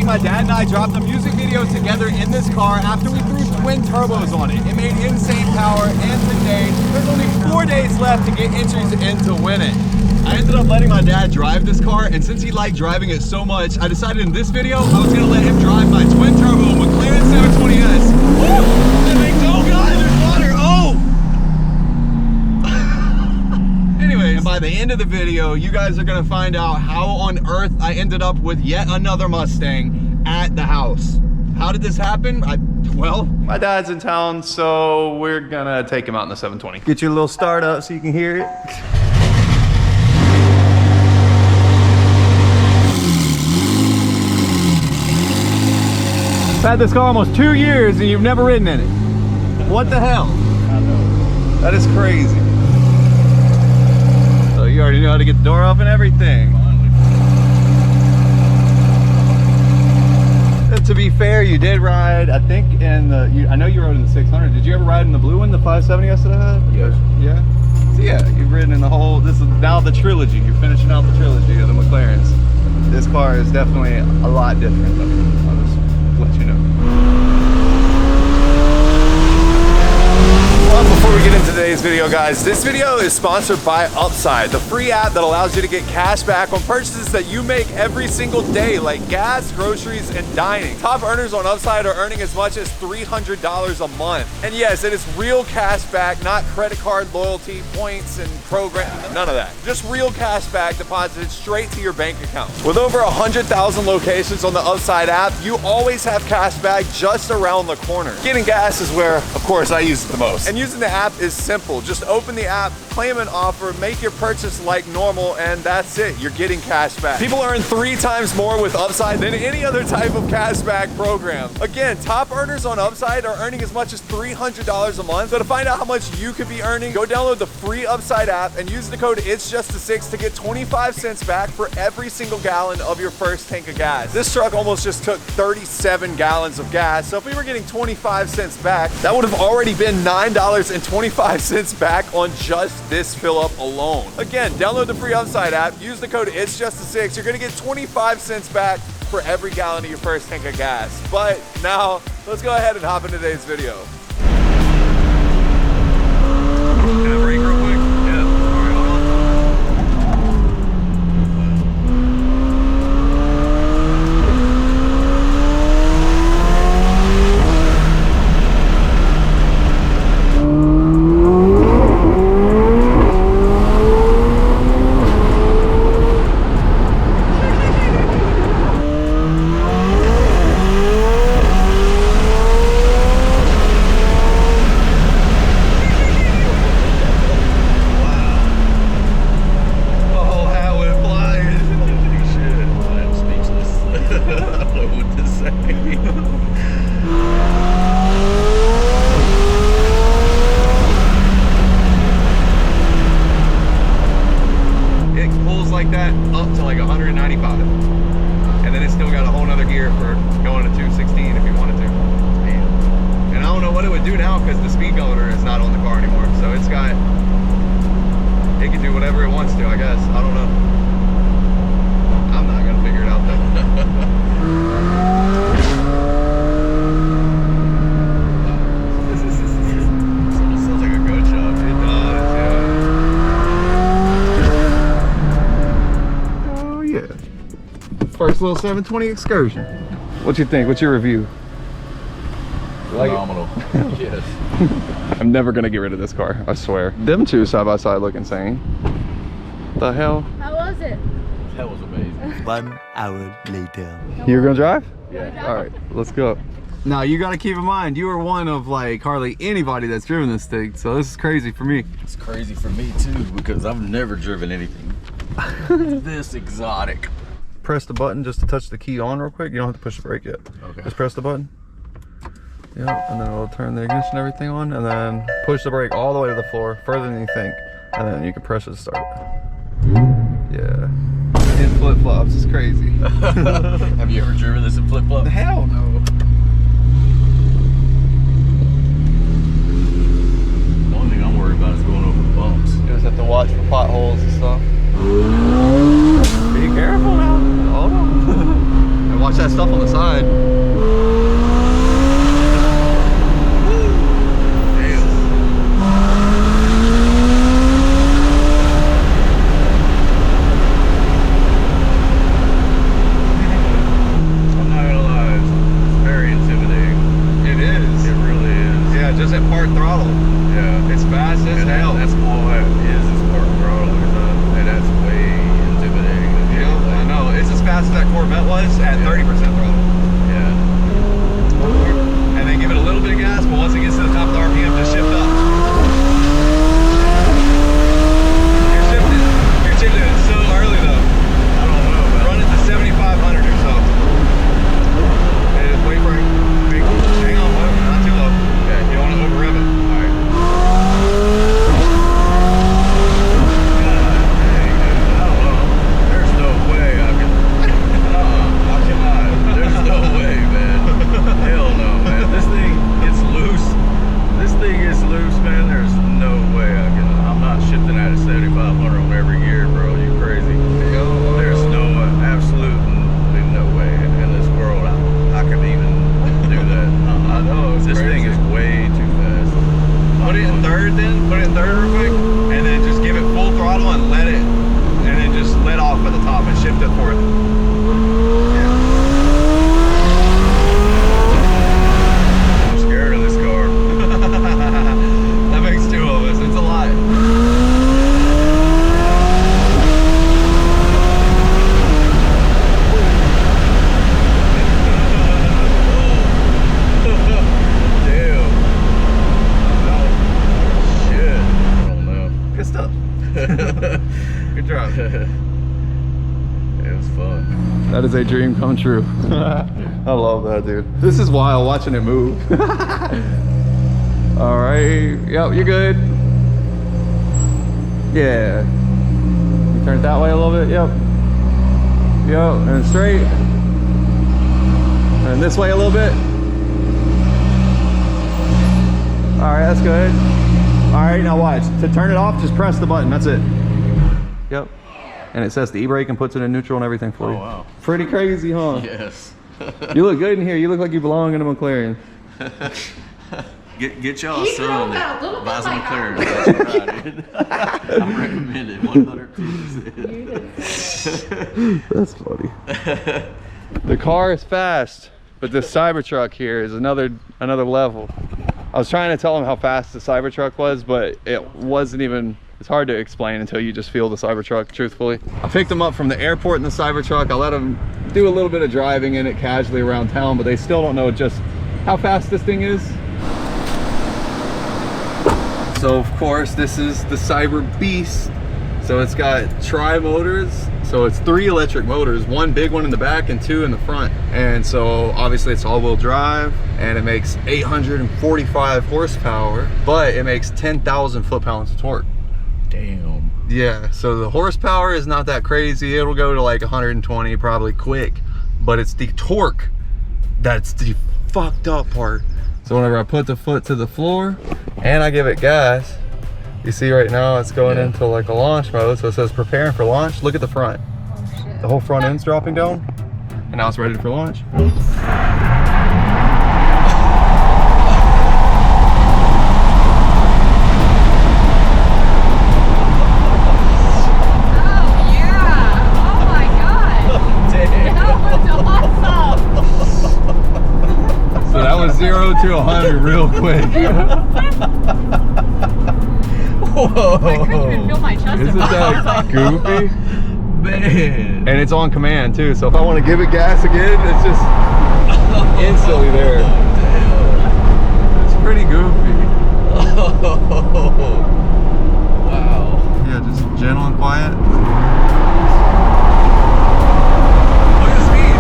my dad and I dropped a music video together in this car after we threw twin turbos on it. It made insane power, and today, there's only 4 days left to get entries in to win it. I ended up letting my dad drive this car, and since he liked driving it so much, I decided in this video, I was gonna let him drive my twin turbo McLaren 720S. Woo! Oh God, there's water, oh! Anyways, by the end of the video, you guys are gonna find out how on earth I ended up with yet another Mustang at the house. How did this happen? Well, my dad's in town, so we're gonna take him out in the 720. Get you a little start up so you can hear it. I've had this car almost 2 years and you've never ridden in it. What the hell? I know. That is crazy. So you already know how to get the door off and everything. To be fair, you did ride, I think, in the, I know you rode in the 600. Did you ever ride in the blue one, the 570S that I had? Yes. Yeah? So yeah, you've ridden in the whole, this is now the trilogy. You're finishing out the trilogy of the McLarens. This car is definitely a lot different. I'll just let you know. Well, before we get into today's video, guys, this video is sponsored by Upside, the free app that allows you to get cash back on purchases that you make every single day, like gas, groceries, and dining. Top earners on Upside are earning as much as $300 a month. And yes, it is real cash back, not credit card loyalty points and program, none of that. Just real cash back deposited straight to your bank account. With over 100,000 locations on the Upside app, you always have cash back just around the corner. Getting gas is where, of course, I use it the most. And using the app is simple. Just open the app, claim an offer, make your purchase like normal, and that's it. You're getting cash back. People earn 3 times more with Upside than any other type of cash back program. Again, top earners on Upside are earning as much as $300 a month. So to find out how much you could be earning, go download the free Upside app and use the code IT'sJustA6 to get 25 cents back for every single gallon of your first tank of gas. This truck almost just took 37 gallons of gas. So if we were getting 25 cents back, that would have already been $9.25 back on just this fill up alone. Again, download the free Upside app, use the code IT'sJustA6. You're gonna get 25 cents back for every gallon of your first tank of gas. But now, let's go ahead and hop into today's video. Can I break real quick? Yeah. All right, hold on. Like that up to like 195, and then it's still got a whole nother gear for going to 216 if you wanted to. And I don't know what it would do now because the speed governor is not on the car anymore, so it can do whatever it wants to, I guess. I don't know. I'm not gonna figure it out though. Sounds like a good job. It does, yeah. First little 720 excursion. What you think? What's your review? Phenomenal. Yes. I'm never gonna get rid of this car, I swear. Them two side by side look insane. The hell? How was it? That was amazing. 1 hour later. You're gonna drive? Yeah. All right, let's go. Now you gotta keep in mind, you are one of like hardly anybody that's driven this thing, so this is crazy for me. It's crazy for me too because I've never driven anything this exotic. Press the button just to touch the key on real quick. You don't have to push the brake yet. Okay. Just press the button. Yep, and then it'll turn the ignition and everything on, and then push the brake all the way to the floor, further than you think, and then you can press it to start. Yeah. In flip-flops, it's crazy. Have you ever driven this in flip-flops? Hell no. The only thing I'm worried about is going over bumps. You just have to watch for potholes and stuff. Be careful now. Hold on. And watch that that stuff on the side. That is a dream come true. I love that, dude. This is wild watching it move. All right, yep, you're good. Yeah. You turn it that way a little bit, yep. Yep, and straight. And this way a little bit. All right, that's good. All right, now watch. To turn it off, just press the button, that's it. Yep. And it says the e-brake and puts it in neutral and everything for you. Wow. Pretty crazy, huh? Yes. You look good in here. You look like you belong in a McLaren. Get y'all a son that buys a McLaren. That's right, dude. I recommend it 100%. That's funny. The car is fast, but the Cybertruck here is another level. I was trying to tell him how fast the Cybertruck was, but it wasn't even. It's hard to explain until you just feel the Cybertruck, truthfully. I picked him up from the airport in the Cybertruck. I let him do a little bit of driving in it casually around town, but they still don't know just how fast this thing is. So of course, this is the Cyberbeast. So it's got tri-motors. So it's 3 electric motors, 1 big one in the back and 2 in the front. And so obviously it's all-wheel drive and it makes 845 horsepower, but it makes 10,000 foot-pounds of torque. Damn. Yeah, so the horsepower is not that crazy. It'll go to like 120 probably quick, but it's the torque that's the fucked up part. So whenever I put the foot to the floor and I give it gas, you see right now it's going into like a launch mode. So it says preparing for launch. Look at the front. Oh, shit. The whole front end's dropping down and now it's ready for launch. So that was 0 to 100 real quick. Whoa. I couldn't even feel my chest. Isn't that goofy? Man. And it's on command too, so if I want to give it gas again, it's just instantly there. Damn. It's pretty goofy. Wow. Yeah, just gentle and quiet. Look at the speed.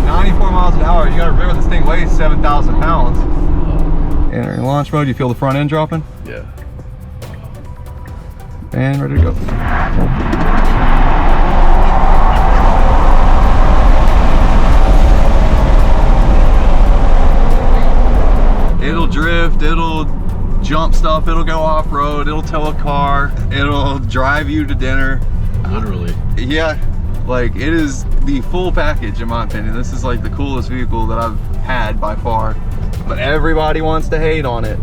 94 miles an hour. You gotta remember this thing weighs 7,000 pounds. Entering launch mode, you feel the front end dropping? Yeah. And ready to go. It'll drift, it'll jump stuff, it'll go off-road, it'll tow a car, it'll drive you to dinner. Literally. Yeah, like it is the full package in my opinion. This is like the coolest vehicle that I've had by far, but everybody wants to hate on it.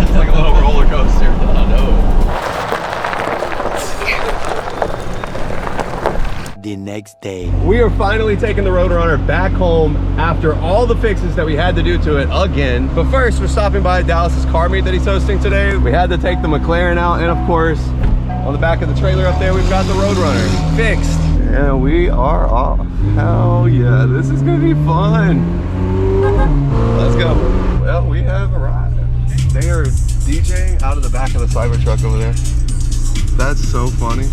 It's like a little roller coaster. I know. The next day. We are finally taking the Roadrunner back home after all the fixes that we had to do to it again. But first, we're stopping by Dallas's car meet that he's hosting today. We had to take the McLaren out, and of course, on the back of the trailer up there, we've got the Roadrunner fixed. And we are off. Hell yeah, this is gonna be fun. Let's go. Well, we have arrived. They are DJing out of the back of the Cybertruck over there. That's so funny.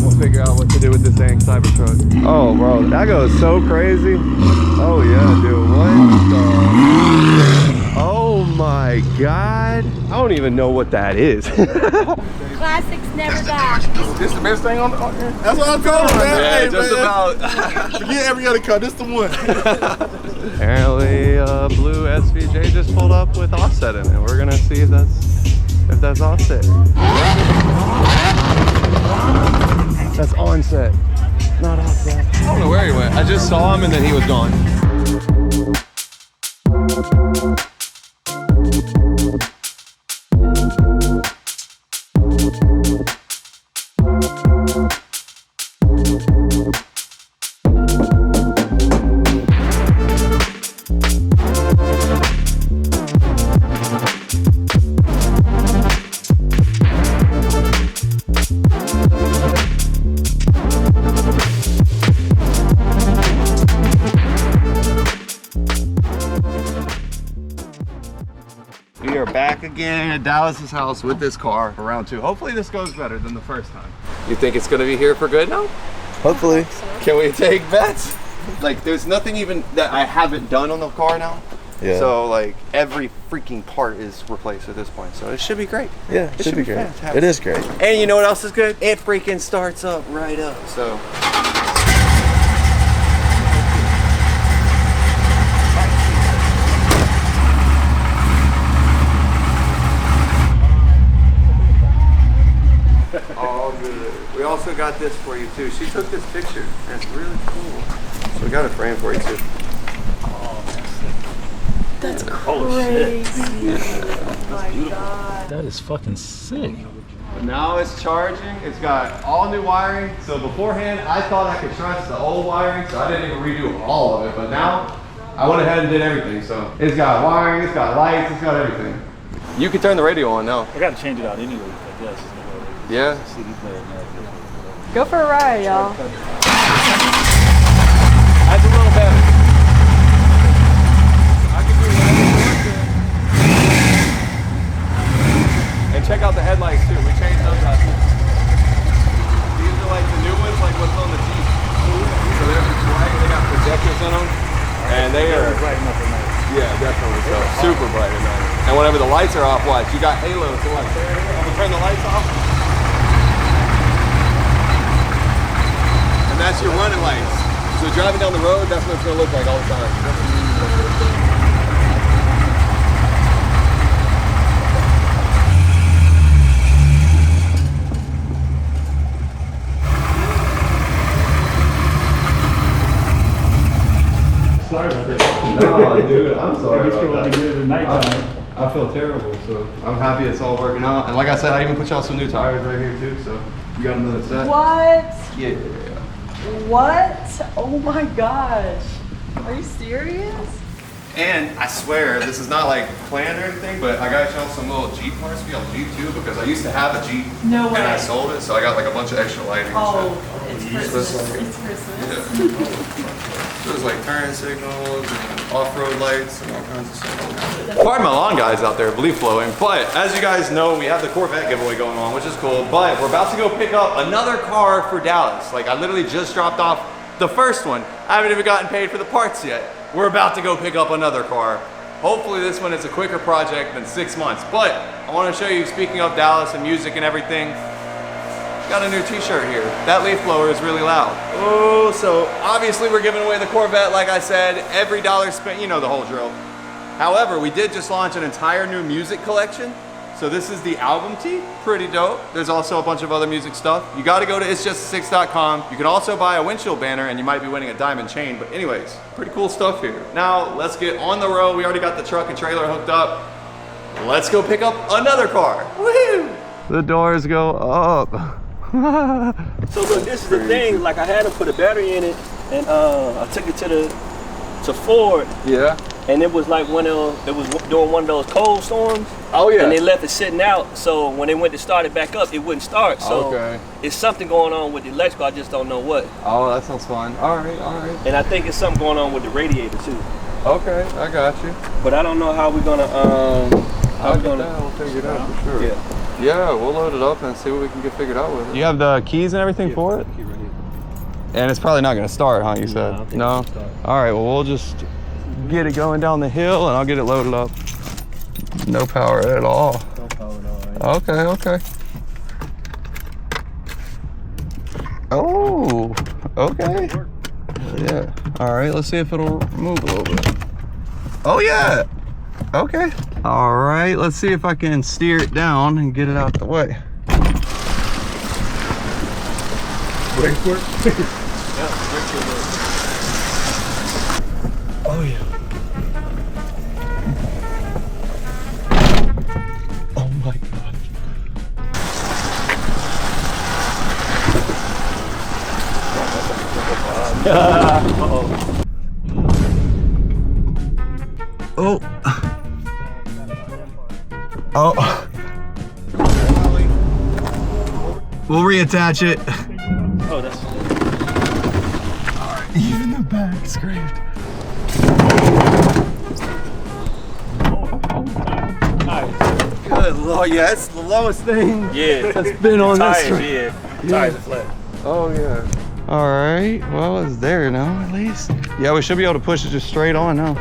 We'll figure out what to do with this dang Cybertruck. Oh, bro, that goes so crazy. Oh yeah, dude. What the? Oh my God. I don't even know what that is. Classics never die. This the best thing on here? That's what I'm told him, man. Yeah, Hey, just man. about. Forget every other car. This the one. Apparently, blue SVJ just pulled up with Offset in it. We're gonna see if that's Offset. That's Onset, not Offset. I don't know where he went. I just saw him and then he was gone. We are back again at Dallas's house with this car for round 2. Hopefully this goes better than the first time. You think it's gonna be here for good now? Hopefully. Can we take bets? Like there's nothing even that I haven't done on the car now. Yeah. So like every freaking part is replaced at this point. So it should be great. Yeah, it should be great. fantastic. It is great. And you know what else is good? It freaking starts up right up. So all good. We also got this for you too. She took this picture. That's really cool. So we got a frame for you too. That's crazy. Oh my God. That is fucking sick. But now it's charging. It's got all new wiring. So beforehand, I thought I could trust the old wiring, so I didn't even redo all of it. But now, I went ahead and did everything. So it's got wiring, it's got lights, it's got everything. You can turn the radio on now. I gotta change it out anyway, I guess. Yeah. CD player now. Go for a ride, y'all. That's a little better. I can do whatever you want to. And check out the headlights too. We changed those out. These are like the new ones, like what's on the Jeep. So they're bright. They got projectors in them, and they are Bright enough for night. yeah, definitely so super bright at night. And whenever the lights are off, watch. You got halos. So watch. I'm gonna turn the lights off. And that's your running lights. So driving down the road, that's what it's gonna look like all the time. Sorry about that. No, dude, I'm sorry It's about gonna be that. good at nighttime. I feel terrible, so I'm happy it's all working out. And like I said, I even put y'all some new tires right here too, so you got another set. What? Yeah. What? Oh my gosh. Are you serious? And I swear, this is not like planned or anything, but I got y'all some little Jeep parts for y'all Jeep too, because I used to have a Jeep No way. and I sold it, so I got like a bunch of extra lighting and Oh, stuff. it's Christmas. It's Christmas. There's like turn signals and off-road lights and all kinds of stuff. Pardon my lawn guys out there, leaf blowing, but as you guys know, we have the Corvette giveaway going on, which is cool, but we're about to go pick up another car for Dallas. Like I literally just dropped off the first one. I haven't even gotten paid for the parts yet. We're about to go pick up another car Hopefully this one is a quicker project than 6 months. But I want to show you, speaking of Dallas and music and everything, got a new t-shirt here. That leaf blower is really loud. Oh, so obviously we're giving away the Corvette, like I said. Every dollar spent, you know the whole drill. However, we did just launch an entire new music collection. So this is the album tee, pretty dope. There's also a bunch of other music stuff. You gotta go to itsjustasix.com. You can also buy a windshield banner and you might be winning a diamond chain, but anyways, pretty cool stuff here. Now, let's get on the road. We already got the truck and trailer hooked up. Let's go pick up another car. Woohoo! The doors go up. So look, this is the thing, like I had to put a battery in it and I took it to Ford. Yeah. And it was like it was during one of those cold storms. Oh yeah. And they left it sitting out, so when they went to start it back up, it wouldn't start. So okay. It's something going on with the electrical, I just don't know what. Oh, that sounds fun. All right, all right. And I think it's something going on with the radiator too. Okay, I got you. But I don't know how we're gonna We'll figure it out for sure. Yeah. Yeah, we'll load it up and see what we can get figured out with it. You have the keys and everything for it? Key right here. And it's probably not gonna start, huh, you I said? don't think No? it's gonna start. All right, well, we'll just get it going down the hill and I'll get it loaded up. No power at all. No power at all, right? Okay, okay. Oh, okay. Yeah. All right, let's see if it'll move a little bit. Oh yeah. Okay. All right, let's see if I can steer it down and get it out the way. Wait for it. Oh yeah. Oh my God. Oh. Oh. We'll reattach it. Oh, that's Even the back scraped. Good Lord, yeah, that's the lowest thing. yeah. That's been on this. Tires, yeah. Tires are flat. Oh yeah. All right, well, it's there now at least. Yeah, we should be able to push it just straight on now.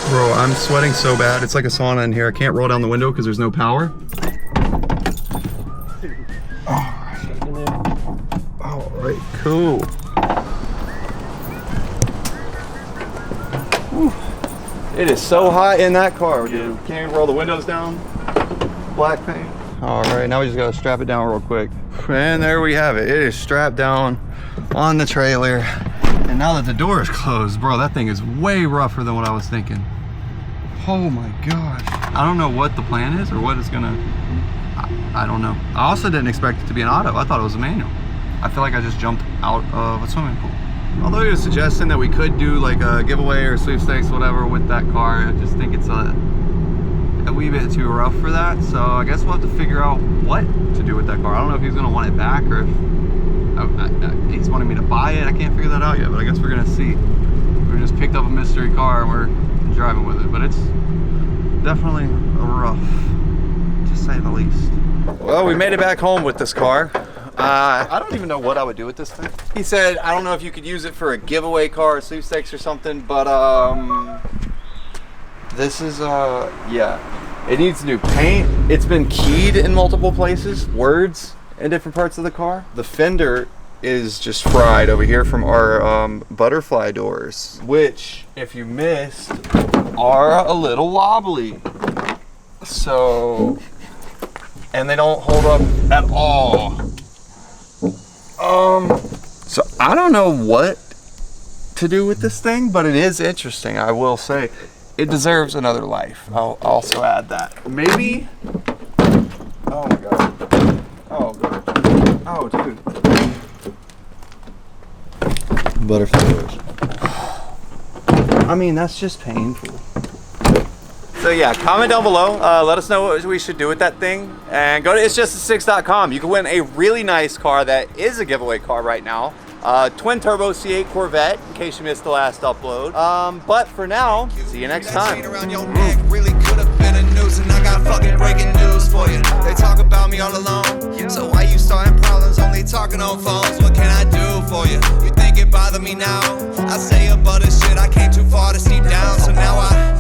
Bro, I'm sweating so bad. It's like a sauna in here. I can't roll down the window because there's no power. All right, cool. Whew. It is so hot in that car, dude. Can't even roll the windows down. Black paint. All right, now we just gotta strap it down real quick. And there we have it. It is strapped down on the trailer. And now that the door is closed, bro, that thing is way rougher than what I was thinking. Oh my gosh. I don't know what the plan is or what it's gonna, I don't know. I also didn't expect it to be an auto. I thought it was a manual. I feel like I just jumped out of a swimming pool. Although he was suggesting that we could do like a giveaway or sweepstakes, whatever, with that car, I just think it's a wee bit too rough for that. So I guess we'll have to figure out what to do with that car. I don't know if he's gonna want it back or if he's wanting me to buy it. I can't figure that out yet, but I guess we're gonna see. We just picked up a mystery car and we're driving with it, but it's definitely rough, to say the least. Well, we made it back home with this car. I don't even know what I would do with this thing. He said, I don't know if you could use it for a giveaway car or sweepstakes or something, but this is, yeah. It needs new paint. It's been keyed in multiple places, words in different parts of the car. The fender is just fried over here from our butterfly doors, which, if you missed, are a little wobbly. So, and they don't hold up at all. So I don't know what to do with this thing, but it is interesting, I will say. It deserves another life. I'll also add that. Maybe, oh my God. Oh God. Oh dude. Butterfly doors. I mean, that's just painful. So yeah, comment down below. Let us know what we should do with that thing. And go to itsjustasix.com. You can win a really nice car that is a giveaway car right now. Twin turbo C8 Corvette, in case you missed the last upload. But for now, see you next time. Really could have been a news, and I got fucking breaking news for you. They talk about me all alone. So why you starting problems, only talking on phones? What can I do for you. You think it bothered me now? I say about this shit, I came too far to see down. So now I